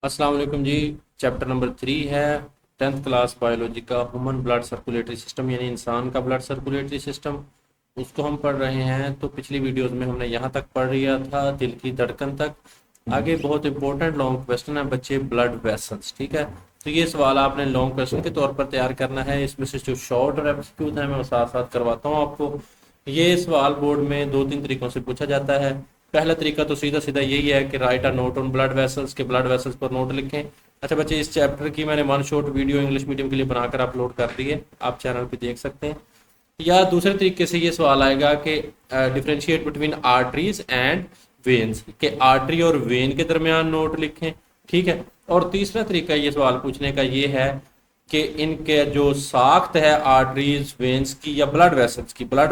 अस्सलाम वालेकुम जी। Chapter number 3 है 10th क्लास बायोलॉजी का ह्यूमन ब्लड सर्कुलेटरी सिस्टम यानी इंसान का ब्लड सर्कुलेटरी सिस्टम। उसको हम पढ़ रहे हैं। तो पिछली वीडियोस में हमने यहाँ तक पढ़ लिया था, दिल की धड़कन तक। आगे बहुत इंपॉर्टेंट लॉन्ग क्वेश्चन है बच्चे, ब्लड वेसल्स। ठीक है, तो ये सवाल आपने लॉन्ग क्वेश्चन के तौर पर तैयार करना है। इसमें से जो शॉर्ट और एमसीक्यूज है मैं वो साथ साथ करवाता हूँ आपको। ये सवाल बोर्ड में दो तीन तरीकों से पूछा जाता है। पहला तरीका तो सीधा सीधा यही है कि right a note on blood vessels, के ब्लड वेसल्स पर नोट लिखें। अच्छा बच्चे, इस चैप्टर की मैंने one shot video English medium के लिए बनाकर अपलोड कर दी है, आप चैनल पे देख सकते हैं। या दूसरे तरीके से ये सवाल आएगा कि differentiate between arteries and veins, के आर्टरी और वेन के दरमियान नोट लिखें। ठीक है, और तीसरा तरीका ये सवाल पूछने का ये है कि इनके जो साख्त है आर्टरीज वेन्स की या ब्लड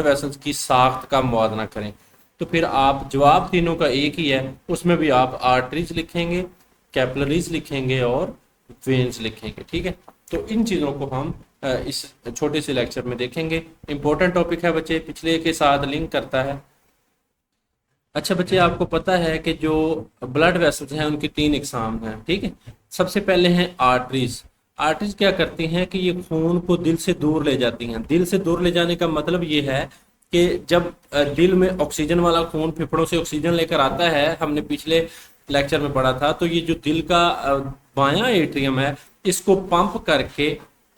वेसल्स की साख्त का मुआवजा करें। तो फिर आप जवाब तीनों का एक ही है, उसमें भी आप आर्टरीज लिखेंगे, कैपिलरीज लिखेंगे और वेन्स लिखेंगे। ठीक है, तो इन चीज़ों को हम इस छोटे से लेक्चर में देखेंगे। इंपॉर्टेंट टॉपिक है बच्चे, पिछले के साथ लिंक करता है। अच्छा बच्चे, आपको पता है कि जो ब्लड वेसल्स हैं उनकी तीन इकसाम हैं। ठीक है, सबसे पहले हैं आर्टरीज। आर्टरीज क्या करती हैं कि ये खून को दिल से दूर ले जाती हैं। दिल से दूर ले जाने का मतलब ये है कि जब दिल में ऑक्सीजन वाला खून फेफड़ों से ऑक्सीजन लेकर आता है, हमने पिछले लेक्चर में पढ़ा था, तो ये जो दिल का बायां एट्रियम है इसको पंप करके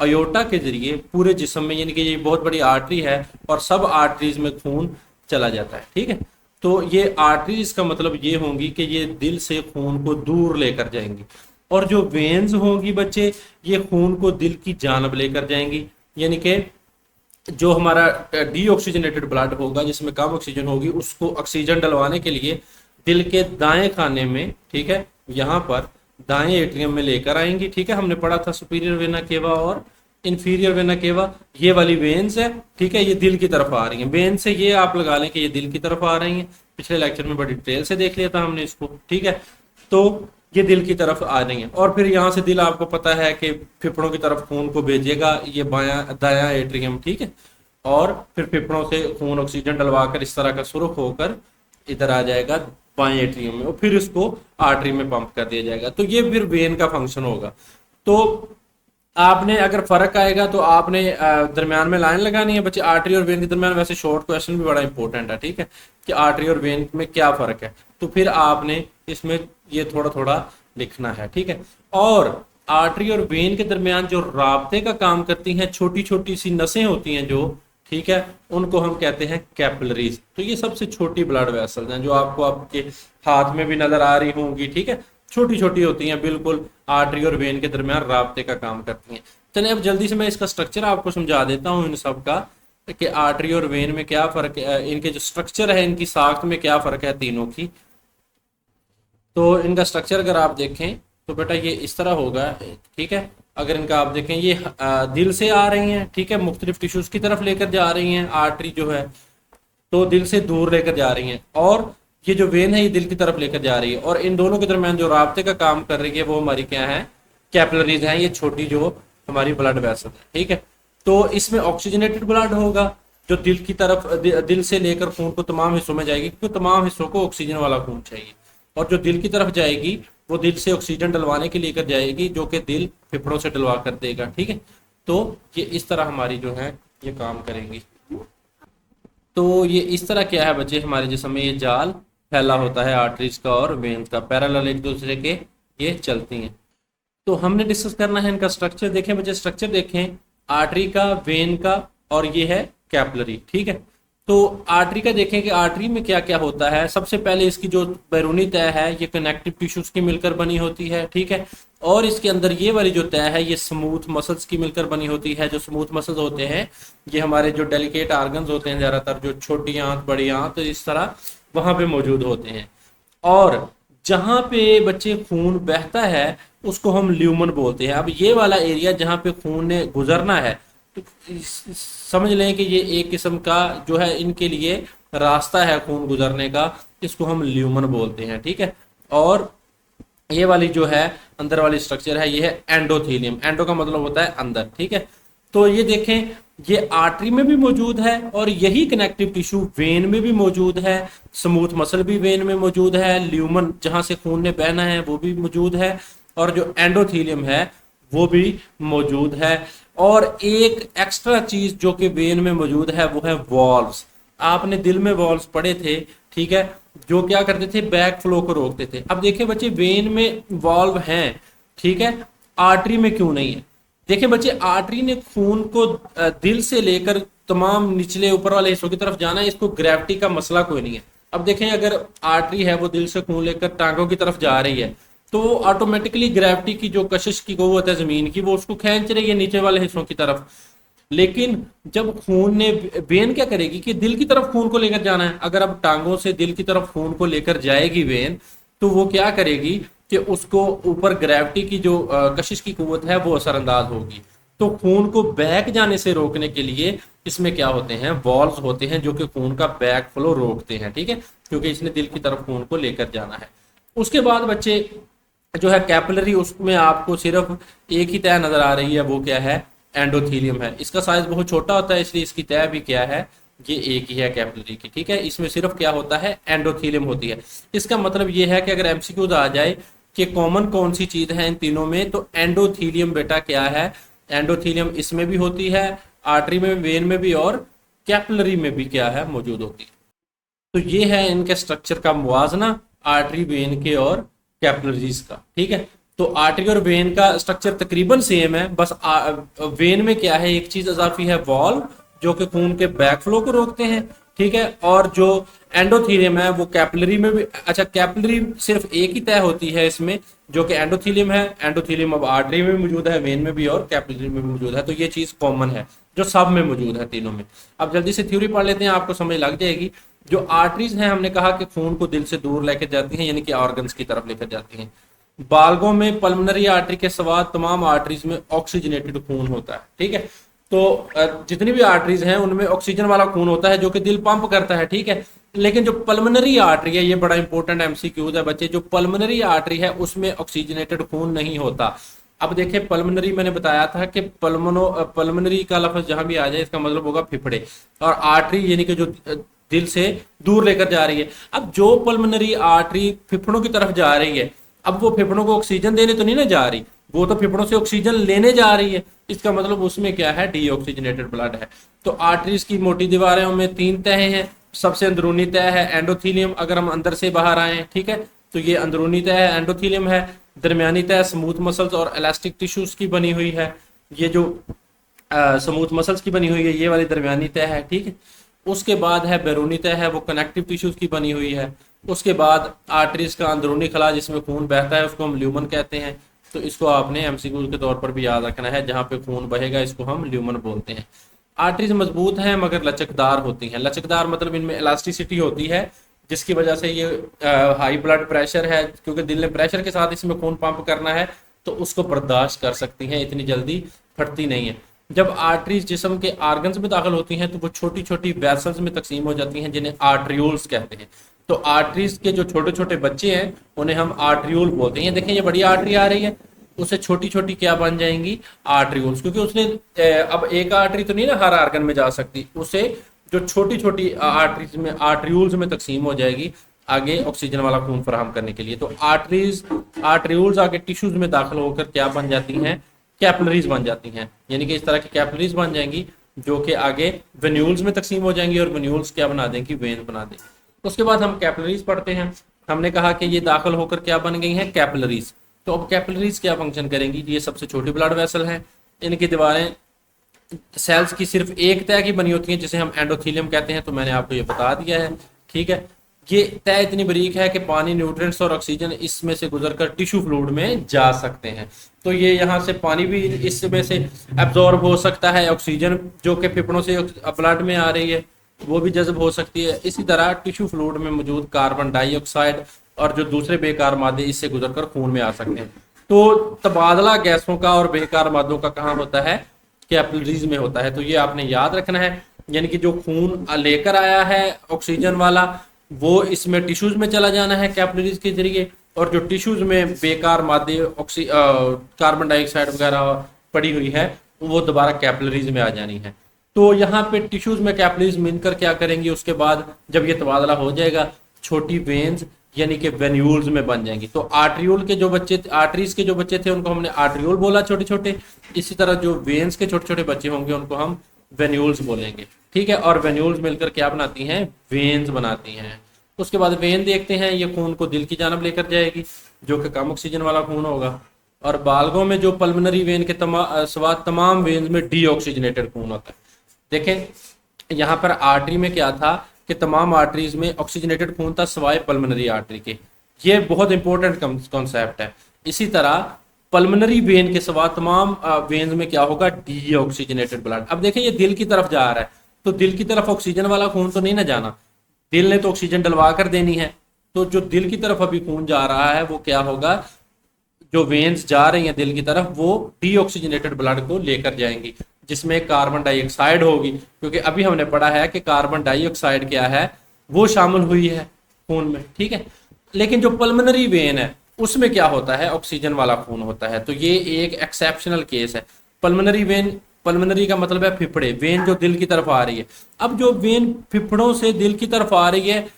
अयोटा के जरिए पूरे जिस्म में, यानी कि ये बहुत बड़ी आर्टरी है और सब आर्टरीज में खून चला जाता है। ठीक है, तो ये आर्टरीज का मतलब ये होंगी कि ये दिल से खून को दूर लेकर जाएंगी। और जो वेन्स होंगी बच्चे, ये खून को दिल की जानब लेकर जाएंगी। यानी कि जो हमारा डीऑक्सीजनेटेड ब्लड होगा, जिसमें कम ऑक्सीजन होगी, उसको ऑक्सीजन डलवाने के लिए दिल के दाएं खाने में, ठीक है, यहाँ पर दाएं एट्रियम में लेकर आएंगी। ठीक है, हमने पढ़ा था सुपीरियर वेना केवा और इंफीरियर वेना केवा, ये वाली वेन्स है। ठीक है, ये दिल की तरफ आ रही है। वेन से ये आप लगा लें कि ये दिल की तरफ आ रही है, पिछले लेक्चर में बड़ी डिटेल से देख लिया था हमने इसको। ठीक है, तो ये दिल की तरफ आ रही है और फिर यहाँ से दिल, आपको पता है कि फेफड़ों की तरफ खून को भेजेगा, ये बायां दायां एट्रियम। ठीक है, और फिर फेफड़ों से खून ऑक्सीजन डलवाकर इस तरह का सुर्ख होकर इधर आ जाएगा बाएं एट्रियम में और फिर इसको आर्टरी में पंप कर दिया जाएगा। तो ये फिर वेन का फंक्शन होगा। तो आपने अगर फर्क आएगा तो आपने दरमियान में लाइन लगानी है बच्चे, आर्टरी और वेन के दरमियान। वैसे शॉर्ट क्वेश्चन भी बड़ा इंपॉर्टेंट है। ठीक है, कि आर्टरी और वेन में क्या फर्क है, तो फिर आपने इसमें ये थोड़ा थोड़ा लिखना है। ठीक है, और आर्टरी और वेन के दरमियान जो राब्ते का काम करती हैं छोटी छोटी सी नसें होती हैं जो, ठीक है, उनको हम कहते हैं कैपिलरीज। तो ये सबसे छोटी ब्लड वेसल्स हैं जो आपको आपके हाथ में भी नजर आ रही होंगी। ठीक है, छोटी छोटी होती हैं, बिल्कुल आर्टरी और वेन के दरमियान राब्ते का काम करती हैं। चलिए अब जल्दी से मैं इसका स्ट्रक्चर आपको समझा देता हूँ इन सब का, कि आर्टरी और वेन में क्या फर्क है, इनके जो स्ट्रक्चर है, इनकी साख्त में क्या फर्क है तीनों की। तो इनका स्ट्रक्चर अगर आप देखें तो बेटा ये इस तरह होगा। ठीक है, अगर इनका आप देखें, ये दिल से आ रही हैं। ठीक है, मुख्तलिफ टिश्यूज की तरफ लेकर जा रही हैं आर्टरी जो है, तो दिल से दूर लेकर जा रही हैं, और ये जो वेन है ये दिल की तरफ लेकर जा रही है। और इन दोनों के दरमियान जो राब्ते का काम कर रही है वो हमारी क्या है, कैपिलरीज हैं, ये छोटी जो हमारी ब्लड वेसल है। ठीक है, तो इसमें ऑक्सीजनेटेड ब्लड होगा जो दिल की तरफ दिल से लेकर खून को तमाम हिस्सों में जाएगी, क्योंकि तमाम हिस्सों को ऑक्सीजन वाला खून चाहिए। और जो दिल की तरफ जाएगी वो दिल से ऑक्सीजन डलवाने के लिए कर जाएगी, जो कि दिल फेफड़ों से डलवा कर देगा। ठीक है, तो ये इस तरह हमारी जो है ये काम करेंगी। तो ये इस तरह क्या है बच्चे, हमारे जिस्म में ये जाल फैला होता है आर्टरीज का और वेन्स का, पैरेलल एक दूसरे के ये चलती हैं। तो हमने डिस्कस करना है इनका स्ट्रक्चर। देखें बच्चे, स्ट्रक्चर देखें, आर्टरी का, वेन का, और ये है कैपिलरी। ठीक है, तो आर्टरी का देखें कि आर्टरी में क्या क्या होता है। सबसे पहले इसकी जो बैरूनी तय है ये कनेक्टिव टिश्यूज की मिलकर बनी होती है। ठीक है, और इसके अंदर ये वाली जो तय है ये स्मूथ मसल्स की मिलकर बनी होती है। जो स्मूथ मसल्स होते हैं ये हमारे जो डेलिकेट आर्गन्स होते हैं, ज्यादातर जो छोटी आंत बड़ी आंत इस तरह वहां पे मौजूद होते हैं। और जहां पे बच्चे खून बहता है उसको हम ल्यूमन बोलते हैं। अब ये वाला एरिया जहां पे खून ने गुजरना है, तो समझ लें कि ये एक किस्म का जो है इनके लिए रास्ता है खून गुजरने का, इसको हम ल्यूमन बोलते हैं। ठीक है, और ये वाली जो है अंदर वाली स्ट्रक्चर है ये है एंडोथीलियम। एंडो का मतलब होता है अंदर। ठीक है, तो ये देखें, ये आर्टरी में भी मौजूद है और यही कनेक्टिव टिश्यू वेन में भी मौजूद है। स्मूथ मसल भी वेन में मौजूद है, ल्यूमन जहां से खून ने बहना है वो भी मौजूद है, और जो एंडोथीलियम है वो भी मौजूद है। और एक एक्स्ट्रा चीज जो कि वेन में मौजूद है वो है वॉल्व्स। आपने दिल में वॉल्व्स पढ़े थे, ठीक है, जो क्या करते थे, बैक फ्लो को रोकते थे। अब देखिए बच्चे, वेन में वॉल्व हैं, ठीक है, आर्टरी में क्यों नहीं है? देखिए बच्चे, आर्टरी ने खून को दिल से लेकर तमाम निचले ऊपर वाले हिस्सों की तरफ जाना है, इसको ग्रेविटी का मसला कोई नहीं है। अब देखें, अगर आर्टरी है वो दिल से खून लेकर टांगों की तरफ जा रही है तो ऑटोमेटिकली ग्रेविटी की जो कशिश की कुव्वत है जमीन की, वो उसको खींच रही है नीचे वाले हिस्सों की तरफ। लेकिन जब खून ने, वेन क्या करेगी कि दिल की तरफ खून को लेकर जाना है, अगर अब टांगों से दिल की तरफ खून को लेकर जाएगी वेन, तो वो क्या करेगी कि उसको ऊपर ग्रेविटी की जो कशिश की कुव्वत है वो असरअंदाज होगी। तो खून को बैक जाने से रोकने के लिए इसमें क्या होते हैं, वॉल्व्स होते हैं जो कि खून का बैक फ्लो रोकते हैं, ठीक है, क्योंकि इसने दिल की तरफ खून को लेकर जाना है। उसके बाद बच्चे जो है कैपिलरी, उसमें आपको सिर्फ एक ही तह नजर आ रही है, वो क्या है, एंडोथीलियम है। इसका साइज बहुत छोटा होता है, इसलिए इसकी तह भी क्या है, ये एक ही है कैपिलरी की, ठीक है। इसमें सिर्फ क्या होता है, एंडोथीलियम होती है। इसका मतलब ये है कि अगर एमसीक्यूज आ जाए कि कॉमन कौन सी चीज है इन तीनों में, तो एंडोथीलियम बेटा क्या है, एंडोथीलियम इसमें भी होती है, आर्टरी में, वेन में भी, और कैपिलरी में भी क्या है, मौजूद होती है। तो ये है इनके स्ट्रक्चर का मुवाजना, आर्टरी, वेन के और कैपिलरीज का, ठीक है। तो आर्टरी और वेन का स्ट्रक्चर तकरीबन सेम है, बस वेन में क्या है, एक चीज इजाफी है, वॉल्व, जो कि खून के बैक फ्लो को रोकते हैं, ठीक है। और जो एंडोथीलियम है वो कैपिलरी में भी, अच्छा कैपिलरी सिर्फ एक ही तय होती है इसमें, जो कि एंडोथीलियम है। एंडोथीलियम अब आर्टरी में भी मौजूद है, वेन में भी और कैपिलरी में भी मौजूद है। तो ये चीज कॉमन है जो सब में मौजूद है, तीनों में। अब जल्दी से थ्योरी पढ़ लेते हैं, आपको समझ लग जाएगी। जो आर्टरीज हैं, हमने कहा कि खून को दिल से दूर लेकर जाती हैं, यानी कि ऑर्गन्स की तरफ लेकर जाती हैं। बालगों में पल्मोनरी आर्टरी के सिवा तमाम आर्टरीज में ऑक्सीजनेटेड खून होता है, ठीक है। तो जितनी भी आर्टरीज हैं उनमें ऑक्सीजन वाला खून होता है जो कि दिल पंप करता है, ठीक है। लेकिन जो पल्मोनरी आर्टरी है, ये बड़ा इंपॉर्टेंट एमसीक्यूज है बच्चे, जो पल्मोनरी आर्टरी है उसमें ऑक्सीजनेटेड खून नहीं होता। अब देखिए, पल्मोनरी मैंने बताया था कि पल्मोनरी का लफ्ज जहां भी आ जाए इसका मतलब होगा फेफड़े, और आर्टरी यानी कि जो दिल से दूर लेकर जा रही है। अब जो पल्मोनरी आर्टरी फेफड़ों की तरफ जा रही है, अब वो फेफड़ों को ऑक्सीजन देने तो नहीं ना जा रही, वो तो फेफड़ों से ऑक्सीजन लेने जा रही है। इसका मतलब उसमें क्या है, डीऑक्सीजनेटेड ब्लड है। तो आर्टरीज की मोटी दीवारों में 3 तह हैं। सबसे अंदरूनी तह है एंडोथीलियम, अगर हम अंदर से बाहर आए, ठीक है, तो ये अंदरूनी तह है, एंडोथीलियम है। दरमियानी तह स्मूथ मसल्स और इलास्टिक टिश्यूज की बनी हुई है, ये जो स्मूथ मसल्स की बनी हुई है, ये वाली दरमियानी तह है, ठीक है। उसके बाद है बैरूनी तह है, वो कनेक्टिव टिश्यूज की बनी हुई है। उसके बाद आर्टरीज का अंदरूनी खला जिसमें खून बहता है उसको हम ल्यूमन कहते हैं। तो इसको आपने एमसीक्यू के तौर पर भी याद रखना है, जहां पे खून बहेगा इसको हम ल्यूमन बोलते हैं। आर्टरीज मजबूत हैं मगर लचकदार होती हैं। लचकदार मतलब इनमें इलास्टिसिटी होती है, जिसकी वजह से ये हाई ब्लड प्रेशर है, क्योंकि दिल ने प्रेशर के साथ इसमें खून पंप करना है, तो उसको बर्दाश्त कर सकती हैं, इतनी जल्दी फटती नहीं है। जब आर्टरीज जिस्म के आर्गन्स में दाखिल होती हैं तो वो छोटी छोटी वेसल्स में तकसीम हो जाती हैं, जिन्हें आर्ट्रियोल्स कहते हैं। तो आर्टरीज के जो छोटे छोटे बच्चे हैं उन्हें हम आर्ट्रियोल बोलते हैं। देखें, ये बड़ी आर्टरी आ रही है, उसे छोटी छोटी क्या बन जाएंगी, आर्ट्रियोल्स, क्योंकि उसने अब एक आर्टरी तो नहीं ना हर आर्गन में जा सकती, उसे जो छोटी छोटी आर्टरीज में, आर्ट्रियोल्स में तकसीम हो जाएगी आगे ऑक्सीजन वाला खून फराहम करने के लिए। तो आर्ट्रियोल्स आगे टिश्यूज में दाखिल होकर क्या बन जाती हैं, कैपिलरीज बन जाती हैं, यानी कि इस तरह की कैपिलरीज बन जाएंगी जो कि आगे वेन्यूल्स में तकसीम हो जाएंगी, और वेन्यूल्स क्या बना देंगी, वेन बना देंगी। उसके बाद हम कैपिलरीज पढ़ते हैं। हमने कहा कि ये दाखिल होकर क्या बन गई हैं, कैपिलरीज। तो अब कैपिलरीज क्या फंक्शन करेंगी, ये सबसे छोटी ब्लड वेसल हैं, इनकी दीवारें सेल्स की सिर्फ एक तह की बनी होती हैं जिसे हम एंडोथीलियम कहते हैं। तो मैंने आपको ये बता दिया है, ठीक है। ये तह इतनी बारीक है कि पानी, न्यूट्रिएंट्स और ऑक्सीजन इसमें से गुजरकर टिश्यू फ्लूइड में जा सकते हैं। तो ये यहाँ से पानी भी इसमें से एब्जॉर्ब हो सकता है, ऑक्सीजन जो कि फेफड़ों से ब्लड में आ रही है वो भी जज्ब हो सकती है। इसी तरह टिश्यू फ्लूइड में मौजूद कार्बन डाइऑक्साइड और जो दूसरे बेकार मादे इससे गुजरकर खून में आ सकते हैं। तो तबादला गैसों का और बेकार मादों का कहाँ होता है, कैपिलरीज में होता है। तो ये आपने याद रखना है, यानी कि जो खून लेकर आया है ऑक्सीजन वाला वो इसमें टिश्यूज में चला जाना है कैपिलरीज के जरिए, और जो टिश्यूज में बेकार मादे कार्बन डाइऑक्साइड वगैरह पड़ी हुई है वो दोबारा कैपिलरीज में आ जानी है। तो यहाँ पे टिश्यूज में कैपिलरीज मिलकर क्या करेंगी, उसके बाद जब ये तबादला हो जाएगा, छोटी वेन्स यानी कि वेन्यूल्स में बन जाएंगी। तो आर्ट्रियोल के जो बच्चे, आर्टरीज के जो बच्चे थे उनको हमने आर्ट्रियोल बोला छोटे छोटे, इसी तरह जो वेन्स के छोटे छोटे बच्चे होंगे उनको हम वेन्यूल्स बोलेंगे, ठीक है। और वेन्यूल्स मिलकर क्या बनाती हैं, वेन्स बनाती हैं। उसके बाद वेन देखते हैं, ये खून को दिल की जानब लेकर जाएगी जो कि कम ऑक्सीजन वाला खून होगा। और बालगों में जो पल्मोनरी वेन के तमाम वेन्स में डीऑक्सीजनेटेड खून होता है। देखें यहाँ पर आर्टरी में क्या था कि तमाम आर्टरीज में ऑक्सीजनेटेड खून था सिवाय पल्मोनरी आर्टरी के। ये बहुत इंपॉर्टेंट कॉन्सेप्ट है। इसी तरह पल्मोनरी वेन के सिवा तमाम वेन्स में क्या होगा, डीऑक्सीजनेटेड ब्लड। अब देखें ये दिल की तरफ जा रहा है, तो दिल की तरफ ऑक्सीजन वाला खून तो नहीं ना जाना, दिल ने तो ऑक्सीजन डलवा कर देनी है। तो जो दिल की तरफ अभी खून जा रहा है वो क्या होगा, जो वेन्स जा रही हैं दिल की तरफ वो डीऑक्सीजनेटेड ब्लड को लेकर जाएंगी, जिसमें कार्बन डाइऑक्साइड होगी, क्योंकि अभी हमने पढ़ा है कि कार्बन डाइऑक्साइड क्या है, वो शामिल हुई है खून में, ठीक है। लेकिन जो पल्मोनरी वेन है उसमें क्या होता है, ऑक्सीजन वाला खून होता है। तो ये एक एक्सेप्शनल केस है। पल्मोनरी वेन, पल्मोनरी का मतलब है फेफड़े, वेन जो दिल की तरफ आ रही है। अब जो वेन फेफड़ों से दिल की तरफ आ रही है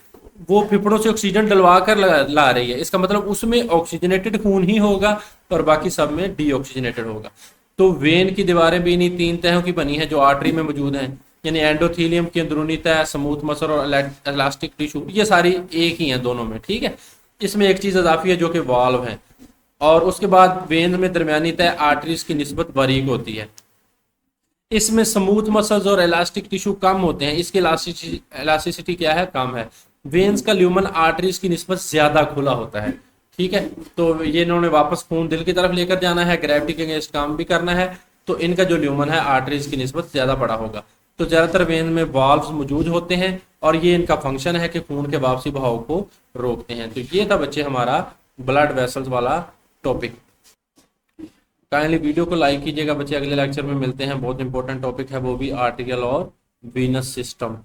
वो फेफड़ों से ऑक्सीजन डलवा कर ला रही है, इसका मतलब उसमें ऑक्सीजनेटेड खून ही होगा और बाकी सब में डीऑक्सीजनेटेड होगा। तो वेन की दीवारें भी इन्हीं तीन तहों की बनी है जो आर्टरी में मौजूद हैं, यानी एंडोथीलियम की अंदरूनी तह, स्मूथ मसल और इलास्टिक टिश्यू, ये सारी एक ही हैं दोनों में, ठीक है। इसमें एक चीज इजाफी है जो कि वाल्व है। और उसके बाद वेन में दरमियानी तह आर्टरीज की निस्बत बारीक होती है, इसमें स्मूथ मसल्स और इलास्टिक टिश्यू कम होते हैं, इसकी इलास्टिसिटी क्या है, कम है। वेन्स का ल्यूमन आर्टरीज की निस्बत ज्यादा खुला होता है, ठीक है। तो ये इन्होंने वापस खून दिल की तरफ लेकर जाना है, ग्रेविटी के अगेंस्ट काम भी करना है, तो इनका जो ल्यूमन है आर्टरीज की निस्बत ज्यादा बड़ा होगा। तो ज्यादातर वेन में वाल्व्स मौजूद होते हैं और ये इनका फंक्शन है कि खून के वापसी बहाव को रोकते हैं। तो ये था बच्चे हमारा ब्लड वेसल्स वाला टॉपिक। काइंडली वीडियो को लाइक कीजिएगा बच्चे, अगले लेक्चर में मिलते हैं। बहुत इंपॉर्टेंट टॉपिक है वो भी, आर्टिकल और वीनस सिस्टम।